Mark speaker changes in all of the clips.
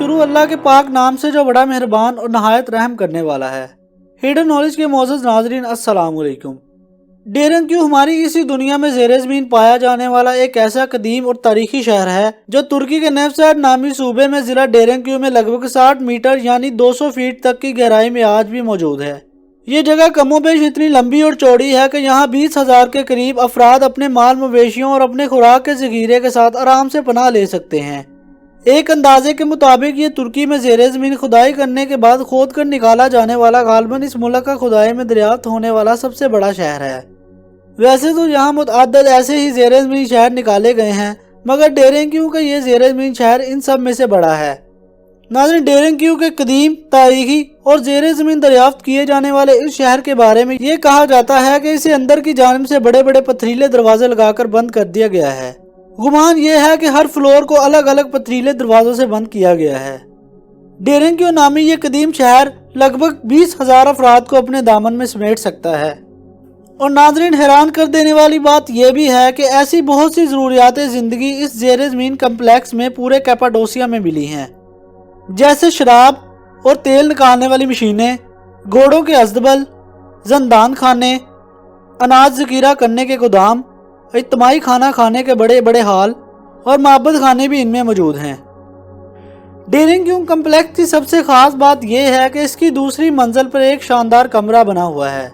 Speaker 1: शुरू अल्लाह के पाक नाम से जो बड़ा मेहरबान और नहायत रहम करने वाला है। हिडन नॉलेज के मोअज़्ज़ज़ नाज़रीन, अस्सलाम वालेकुम। डेरेनक्यू हमारी इसी दुनिया में ज़ेरे ज़मीन पाया जाने वाला एक ऐसा कदीम और तारीखी शहर है जो तुर्की के नेफ्साड नामी सूबे में ज़िला डेरेनक्यू में लगभग 60 मीटर यानी 200 फीट तक की गहराई में आज भी मौजूद है। ये जगह कमोबेश इतनी लंबी और चौड़ी है कि यहाँ 20,000 के करीब अफराद अपने माल मवेशियों और अपने खुराक के ज़ख़ीरे के साथ आराम से पनाह ले सकते हैं। एक अंदाजे के मुताबिक ये तुर्की में ज़ेरे ज़मीन खुदाई करने के बाद खोद कर निकाला जाने वाला गालबन इस मुल्क का खुदाई में दरियाफ्त होने वाला सबसे बड़ा शहर है। वैसे तो यहाँ मुतअद्दिद ऐसे ही ज़ेरे ज़मीन शहर निकाले गए हैं, मगर डेरेनक्यू का ये ज़ेरे ज़मीन शहर इन सब में से बड़ा है। नाज़रीन, डेरेनक्यू के कदीम, तारीखी और ज़ेरे ज़मीन दरियाफ्त किए जाने वाले इस शहर के बारे में ये कहा जाता है कि इसे अंदर की जानिब से बड़े बड़े पथरीले दरवाजे लगाकर बंद कर दिया गया है। गुमान यह है कि हर फ्लोर को अलग अलग पथरीले दरवाजों से बंद किया गया है। डेरेनक्यू नामी ये कदीम शहर लगभग 20,000 अफराद को अपने दामन में समेट सकता है। और नाज़रीन, हैरान कर देने वाली बात यह भी है कि ऐसी बहुत सी ज़रूरियात ज़िंदगी इस ज़ेरे ज़मीन कम्प्लेक्स में पूरे कैपाडोसिया में मिली हैं, जैसे शराब और तेल निकालने वाली मशीनें, घोड़ों के अस्तबल, जंदान खाने, अनाज ज़ख़ीरा करने के गोदाम, इज्तिमाई खाना खाने के बड़े बड़े हॉल और माबद खाने भी इनमें मौजूद हैं। डेरेनक्यू कम्प्लेक्स की सबसे ख़ास बात यह है कि इसकी दूसरी मंजिल पर एक शानदार कमरा बना हुआ है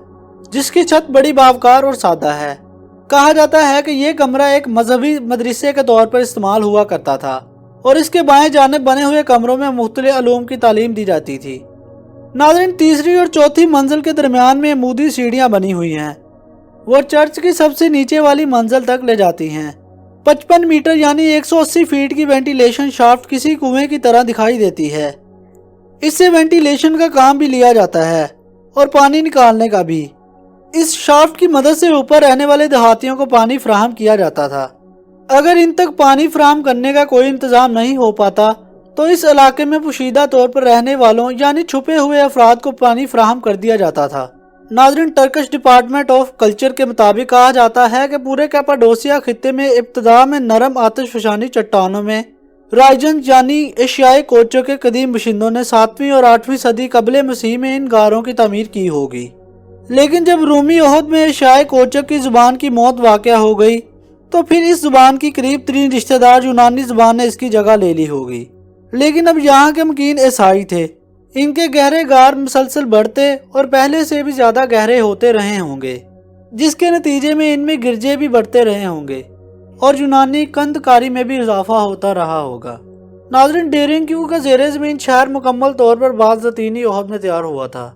Speaker 1: जिसकी छत बड़ी बावकार और सादा है। कहा जाता है कि यह कमरा एक मजहबी मदरसे के तौर पर इस्तेमाल हुआ करता था और इसके बाएं जानिब बने हुए कमरों में मुख्तलिफ उलूम की तालीम दी जाती थी। नाज़रीन, तीसरी और चौथी मंजिल के दरमियान में अमूदी सीढ़ियाँ बनी हुई हैं, वो चर्च की सबसे नीचे वाली मंजिल तक ले जाती हैं। 55 मीटर यानी 180 फीट की वेंटिलेशन शाफ्ट किसी कुएं की तरह दिखाई देती है। इससे वेंटिलेशन का काम भी लिया जाता है और पानी निकालने का भी। इस शाफ्ट की मदद से ऊपर रहने वाले देहातियों को पानी फराहम किया जाता था। अगर इन तक पानी फराहम करने का कोई इंतजाम नहीं हो पाता तो इस इलाके में पोशीदा तौर पर रहने वालों यानी छुपे हुए अफराद को पानी फराहम कर दिया जाता था। नाज़रीन, टर्किश डिपार्टमेंट ऑफ कल्चर के मुताबिक कहा जाता है कि पूरे कैपाडोसिया खित्ते में इब्तिदा में नरम आतिशफशानी चट्टानों में राइजन यानी एशियाई कोचों के कदीम बशिंदों ने 7वीं और 8वीं सदी कबले मसीह में इन गारों की तामीर की होगी। लेकिन जब रूमी ओहद में एशियाई कोचक की जुबान की मौत वाक़या हो गई तो फिर इस जुबान की करीब तरीन रिश्तेदार यूनानी जुबान ने इसकी जगह ले ली होगी। लेकिन अब यहाँ के मुकीन ईसाई थे। इनके गहरे गार मुसलसल बढ़ते और पहले से भी ज़्यादा गहरे होते रहे होंगे, जिसके नतीजे में इनमें गिरजे भी बढ़ते रहे होंगे और यूनानी कंदकारी में भी इजाफा होता रहा होगा। नाज़रीन, डेरेनक्यू का ज़ेरे ज़मीन शहर मुकम्मल तौर पर बाज़तीनी ओहद में तैयार हुआ था।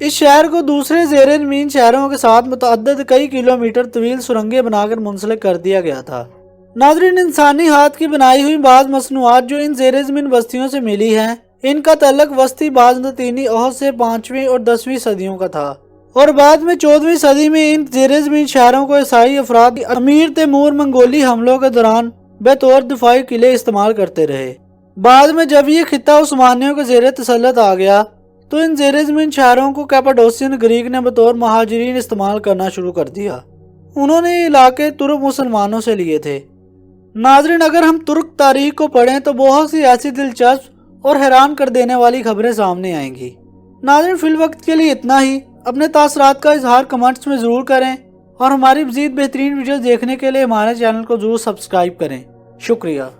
Speaker 1: इस शहर को दूसरे ज़ेरे ज़मीन शहरों के साथ मुतअद्दिद कई किलोमीटर तवील सुरंगें बनाकर मुंसलिक कर दिया गया था। नाज़रीन, इंसानी हाथ की बनाई हुई बाज़ मसनूआत जो इन ज़ेरे ज़मीन बस्तियों से मिली हैं, इनका तल्लुक वस्ती बाज़तीनी ओहद से 5वीं और 10वीं सदियों का था और बाद में 14वीं सदी में इन ज़ेरे ज़मीन शहरों को ईसाई अफराद अमीर तैमूर मंगोली हमलों के दौरान बेतौर दिफाई किले इस्तेमाल करते रहे। बाद में जब ये खित्ता उस्मानियों के ज़ेरे तसल्लुत आ गया तो इन ज़ेरे ज़मीन शहरों को कैपाडोसियन ग्रीक ने बतौर महाजिरीन इस्तेमाल करना शुरू कर दिया। उन्होंने ये इलाके तुर्क मुसलमानों से लिए थे। नाज़रीन, अगर हम तुर्क तारीख को पढ़ें तो बहुत सी ऐसी दिलचस्प और हैरान कर देने वाली खबरें सामने आएंगी। नाज़रीन, फिल वक्त के लिए इतना ही। अपने तासरात का इजहार कमेंट्स में ज़रूर करें और हमारी मज़ीद बेहतरीन वीडियोज़ देखने के लिए हमारे चैनल को ज़रूर सब्सक्राइब करें। शुक्रिया।